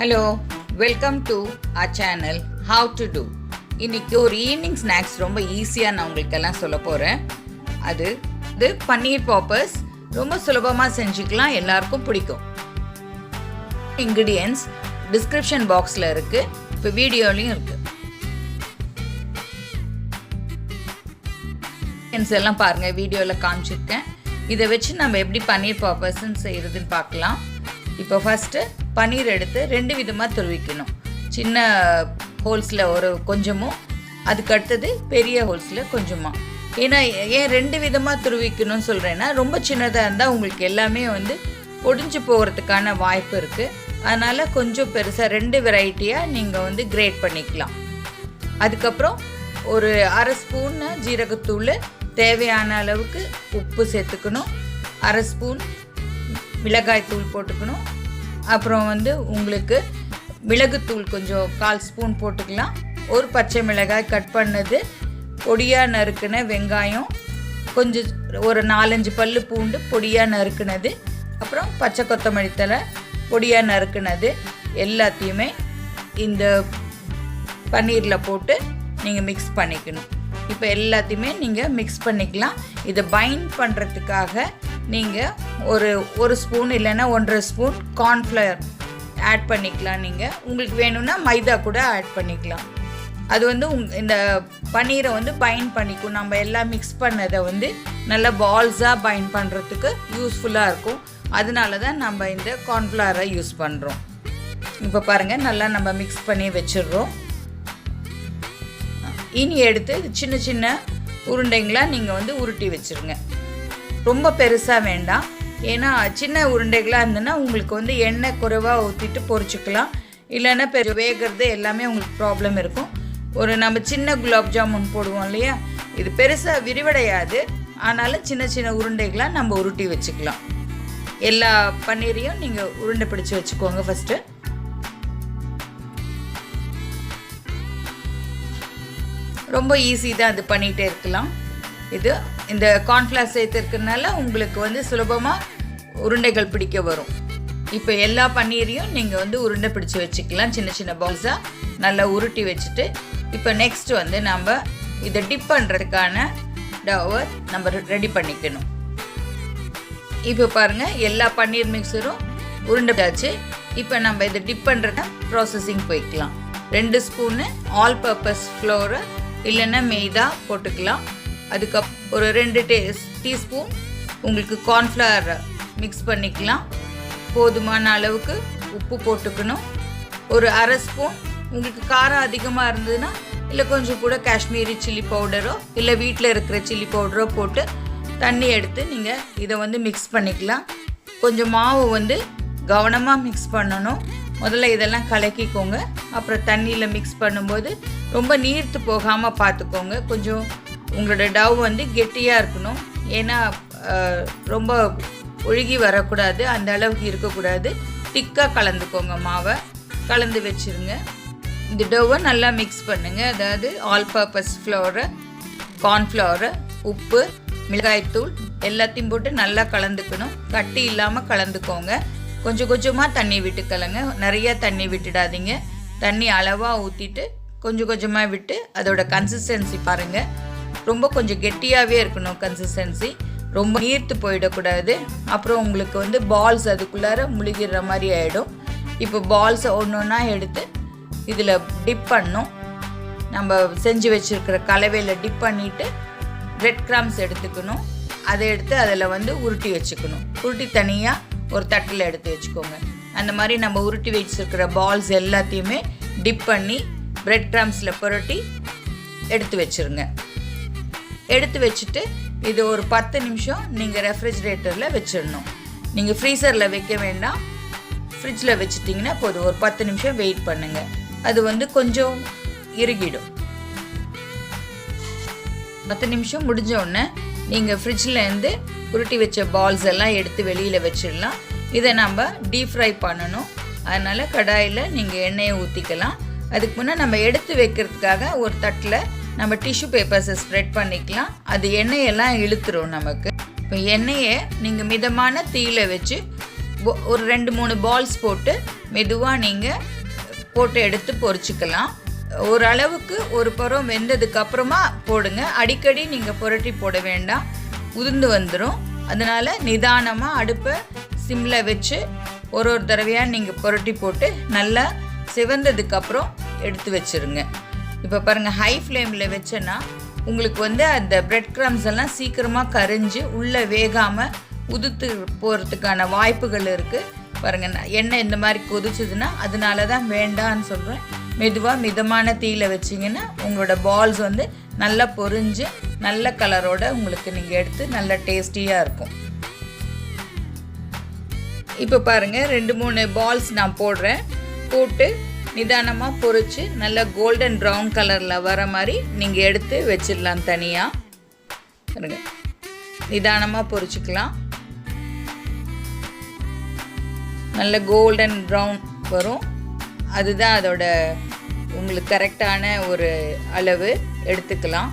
Hello, welcome to our channel How to Do. இன்னைக்கு ஒரு evening snacks ரொம்ப ஈஸியாக நான் உங்களுக்கெல்லாம் சொல்ல போகிறேன். அது பன்னீர் பாப்பர்ஸ். ரொம்ப சுலபமாக செஞ்சுக்கலாம், எல்லாருக்கும் பிடிக்கும். இன்க்ரீடியன்ட்ஸ் டிஸ்கிரிப்ஷன் பாக்ஸில் இருக்குது, இப்போ வீடியோலையும் இருக்குது. எல்லாம் பாருங்கள், வீடியோவில் காமிச்சிருக்கேன். இதை வச்சு நம்ம எப்படி பன்னீர் பாப்பர்ஸ்ன்னு செய்கிறதுன்னு பார்க்கலாம். இப்போ ஃபஸ்ட்டு பன்னீர் எடுத்து ரெண்டு விதமாக துருவிக்கணும். சின்ன ஹோல்ஸில் ஒரு கொஞ்சமும், அதுக்கு அடுத்தது பெரிய ஹோல்ஸில் கொஞ்சமாக. ஏன்னா ஏன் ரெண்டு விதமாக துருவிக்கணும்னு சொல்கிறேன்னா, ரொம்ப சின்னதாக இருந்தால் உங்களுக்கு எல்லாமே ஒடிஞ்சு போகிறதுக்கான வாய்ப்பு இருக்குது. அதனால் கொஞ்சம் பெருசாக ரெண்டு வெரைட்டியாக நீங்கள் கிரேட் பண்ணிக்கலாம். அதுக்கப்புறம் ஒரு அரை ஸ்பூன் ஜீரகத்தூள், தேவையான அளவுக்கு உப்பு சேர்த்துக்கணும், அரை ஸ்பூன் மிளகாய் தூள் போட்டுக்கணும், அப்புறம் உங்களுக்கு மிளகுத்தூள் கொஞ்சம் 1/4 ஸ்பூன் போட்டுக்கலாம், ஒரு பச்சை மிளகாய் கட் பண்ணது, பொடியாக நறுக்கின வெங்காயம், கொஞ்சம் ஒரு 4-5 பல்லு பூண்டு பொடியாக நறுக்கினது, அப்புறம் பச்சை கொத்தமல்லி தழை பொடியாக நறுக்கினது எல்லாத்தையுமே இந்த பன்னீரில் போட்டு நீங்கள் மிக்ஸ் பண்ணிக்கணும். இப்போ எல்லாத்தையுமே நீங்கள் மிக்ஸ் பண்ணிக்கலாம். இதை பைண்ட் பண்ணுறதுக்காக நீங்கள் ஒரு ஸ்பூன் இல்லைன்னா 1.5 ஸ்பூன் கார்ன்ஃப்ளவர் ஆட் பண்ணிக்கலாம். நீங்கள் உங்களுக்கு வேணும்னா மைதா கூட ஆட் பண்ணிக்கலாம். அது இந்த பன்னீரை பைண்ட் பண்ணிக்கும். நம்ம எல்லாம் மிக்ஸ் பண்ணதை நல்லா பால்ஸாக பைண்ட் பண்ணுறதுக்கு யூஸ்ஃபுல்லாக இருக்கும். அதனால தான் நம்ம இந்த கார்ன்ஃப்ளவரை யூஸ் பண்ணுறோம். இப்போ பாருங்கள், நல்லா நம்ம மிக்ஸ் பண்ணி வச்சிடுறோம். இனி எடுத்து சின்ன சின்ன உருண்டைங்களாக நீங்கள் உருட்டி வச்சுருங்க. ரொம்ப பெருசாக வேண்டாம், ஏன்னா சின்ன உருண்டைகளாக இருந்ததுன்னா உங்களுக்கு எண்ணெய் குறைவாக ஊற்றிட்டு பொரிச்சிக்கலாம், இல்லைன்னா வேகிறது எல்லாமே உங்களுக்கு ப்ராப்ளம் இருக்கும். நம்ம சின்ன குலாப் ஜாமுன் போடுவோம் இல்லையா, இது பெருசாக விரிவடையாது, ஆனாலும் சின்ன சின்ன உருண்டைகளாக நம்ம உருட்டி வச்சுக்கலாம். எல்லா பன்னீரையும் நீங்கள் உருண்டை பிடிச்சி வச்சுக்கோங்க. ஃபஸ்ட்டு ரொம்ப ஈஸி தான், அது பண்ணிகிட்டே இருக்கலாம். இந்த கார்ன்ஃப்ளவர் சேர்த்துருக்கனால உங்களுக்கு சுலபமாக உருண்டைகள் பிடிக்க வரும். இப்போ எல்லா பன்னீரையும் நீங்கள் உருண்டை பிடிச்சி வச்சுக்கலாம், சின்ன சின்ன பால்ஸாக நல்லா உருட்டி வச்சுட்டு. இப்போ நெக்ஸ்ட் நம்ம இதை டிப் பண்ணுறதுக்கான டவை நம்ம ரெடி பண்ணிக்கணும். இப்போ பாருங்கள், எல்லா பன்னீர் மிக்சரும் உருண்டைச்சு. இப்போ நம்ம இதை டிப் பண்ணுறத ப்ராசஸிங் போய்க்கலாம். 2 ஸ்பூனு ஆல் பர்பஸ் ஃப்ளோரு இல்லைன்னா மைதா போட்டுக்கலாம். அதுக்கப்புறம் ஒரு 2 டீஸ்பூன் உங்களுக்கு கார்ன்ஃப்ளவர் மிக்ஸ் பண்ணிக்கலாம். போதுமான அளவுக்கு உப்பு போட்டுக்கணும். ஒரு அரை ஸ்பூன் உங்களுக்கு காரம் அதிகமாக இருந்ததுன்னா இல்லை கொஞ்சம் கூட காஷ்மீரி சில்லி பவுடரோ இல்லை வீட்டில் இருக்கிற சில்லி பவுடரோ போட்டு தண்ணி எடுத்து நீங்கள் இதை மிக்ஸ் பண்ணிக்கலாம். கொஞ்சம் மாவு கவனமாக மிக்ஸ் பண்ணணும். முதல்ல இதெல்லாம் கலக்கிக்கோங்க, அப்புறம் தண்ணியில் மிக்ஸ் பண்ணும்போது ரொம்ப நீர்த்து போகாமல் பார்த்துக்கோங்க. கொஞ்சம் உங்களோட டவ் கெட்டியாக இருக்கணும், ஏன்னா ரொம்ப ஒழுகி வரக்கூடாது, அந்த அளவுக்கு இருக்கக்கூடாது. திக்காக கலந்துக்கோங்க, மாவை கலந்து வச்சுருங்க. இந்த டவ்வை நல்லா மிக்ஸ் பண்ணுங்கள். அதாவது ஆல் பர்பஸ் ஃப்ளோரு, கார்ன்ஃப்ளவரு, உப்பு, மிளகாய்த்தூள் எல்லாத்தையும் போட்டு நல்லா கலந்துக்கணும். கட்டி இல்லாமல் கலந்துக்கோங்க. கொஞ்சம் கொஞ்சமாக தண்ணி விட்டு கலங்க, நிறையா தண்ணி விட்டுடாதீங்க. தண்ணி அளவாக ஊற்றிட்டு கொஞ்சம் கொஞ்சமாக விட்டு அதோட கன்சிஸ்டன்சி பாருங்கள். ரொம்ப கொஞ்சம் கெட்டியாகவே இருக்கணும் கன்சிஸ்டன்சி, ரொம்ப நீர்த்து போயிடக்கூடாது. அப்புறம் உங்களுக்கு பால்ஸ் அதுக்குள்ளார முழுகிற மாதிரி ஆகிடும். இப்போ பால்ஸை ஒன்று ஒன்றா எடுத்து இதில் டிப் பண்ணணும். நம்ம செஞ்சு வச்சுருக்கிற கலவையில் டிப் பண்ணிவிட்டு பிரெட் கிராம்ஸ் எடுத்துக்கணும். அதை எடுத்து அதில் உருட்டி வச்சுக்கணும். உருட்டி தனியாக ஒரு தட்டில் எடுத்து வச்சுக்கோங்க. அந்த மாதிரி நம்ம உருட்டி வச்சுருக்கிற பால்ஸ் எல்லாத்தையுமே டிப் பண்ணி பிரெட் கிராம்ஸில் புரட்டி எடுத்து வச்சுருங்க. எடுத்து வச்சுட்டு இது ஒரு 10 நிமிஷம் நீங்கள் ரெஃப்ரிஜிரேட்டரில் வச்சிடணும். நீங்கள் ஃப்ரீசரில் வைக்க வேண்டாம், ஃப்ரிட்ஜில் வச்சுட்டிங்கன்னா போதும். ஒரு 10 நிமிஷம் வெயிட் பண்ணுங்கள், அது கொஞ்சம் இறுகிடும். 10 நிமிஷம் முடிஞ்சோடனே நீங்கள் ஃப்ரிட்ஜிலேருந்து உருட்டி வச்ச பால்ஸ் எல்லாம் எடுத்து வெளியில் வச்சிடலாம். இதை நம்ம டீப் ஃப்ரை பண்ணணும், அதனால் கடாயில் நீங்கள் எண்ணெயை ஊற்றிக்கலாம். அதுக்கு முன்னே நம்ம எடுத்து வைக்கிறதுக்காக ஒரு தட்டில் நம்ம டிஷ்யூ பேப்பர்ஸை ஸ்ப்ரெட் பண்ணிக்கலாம். அது எண்ணெயெல்லாம் இழுத்துரும் நமக்கு. இப்போ எண்ணெயை நீங்கள் மிதமான தீயில் வச்சு ஒரு 2-3 பால்ஸ் போட்டு மெதுவாக நீங்கள் போட்டு எடுத்து பொரிச்சுக்கலாம். ஓரளவுக்கு ஒரு புறம் வெந்ததுக்கு அப்புறமா போடுங்க. அடிக்கடி நீங்கள் புரட்டி போட வேண்டாம், உதிர்ந்து வந்துடும். அதனால் நிதானமாக அடுப்பை சிம்மில் வச்சு ஒரு தடவையாக நீங்கள் புரட்டி போட்டு நல்லா சிவந்ததுக்கப்புறம் எடுத்து வச்சுருங்க. இப்போ பாருங்கள், ஹை ஃப்ளேமில் வச்சேன்னா உங்களுக்கு வந்து அந்த பிரெட் க்ரம்ஸ் எல்லாம் சீக்கிரமாக கரிஞ்சு உள்ளே வேகாமல் உதுத்து போகிறதுக்கான வாய்ப்புகள் இருக்குது. பாருங்கள், எண்ணெய் இந்த மாதிரி கொதிச்சதுன்னா அதனால தான் வேண்டான்னு சொல்கிறேன். மெதுவாக மிதமான தீயில வச்சிங்கன்னா உங்களோட பால்ஸ் வந்து நல்லா பொரிஞ்சு நல்ல கலரோட உங்களுக்கு நீங்கள் எடுத்து நல்ல டேஸ்டியாக இருக்கும். இப்போ பாருங்கள், 2-3 பால்ஸ் நான் போடுறேன். போட்டு நிதானமாக பொரித்து நல்லா கோல்டன் ப்ரௌன் கலரில் வர மாதிரி நீங்கள் எடுத்து வச்சிடலாம் தனியாக. பாருங்க, நிதானமாக பொரிச்சுக்கலாம். நல்ல கோல்டன் ப்ரௌன் வரும். அதுதான் அதோட உங்களுக்கு கரெக்டான ஒரு அளவு. எடுத்துக்கலாம்.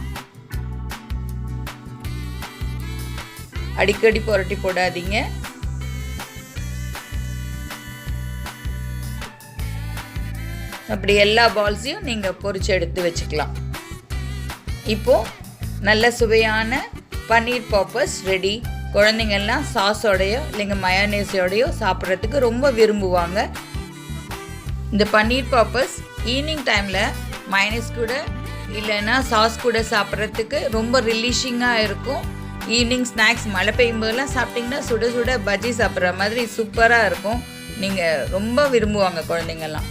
அடிக்கடி புரட்டி போடாதீங்க. அப்படி எல்லா பால்ஸையும் நீங்கள் பொரிச்சு எடுத்து வச்சுக்கலாம். இப்போது நல்ல சுவையான பன்னீர் பாப்பர்ஸ் ரெடி. குழந்தைங்கள்லாம் சாஸோடையோ இல்லைங்க மயோனேஸோடையோ சாப்பிட்றதுக்கு ரொம்ப விரும்புவாங்க. இந்த பன்னீர் பாப்பர்ஸ் ஈவினிங் டைமில் மயோனேஸ் கூட இல்லைன்னா சாஸ் கூட சாப்பிட்றதுக்கு ரொம்ப ரிலீஷிங்காக இருக்கும். ஈவினிங் ஸ்நாக்ஸ் மழை பெய்யும் போதெல்லாம் சாப்பிட்டிங்கன்னா சுட சுட பஜ்ஜி சாப்பிட்ற மாதிரி சூப்பராக இருக்கும். நீங்கள் ரொம்ப விரும்புவாங்க குழந்தைங்கள்லாம்.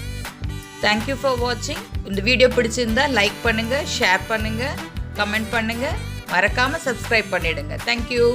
தேங்க்யூ ஃபார் வாட்சிங். இந்த வீடியோ பிடிச்சிருந்தா லைக் பண்ணுங்கள், ஷேர் பண்ணுங்கள், கமெண்ட் பண்ணுங்கள், மறக்காமல் சப்ஸ்கிரைப் பண்ணிவிடுங்க. தேங்க்யூ.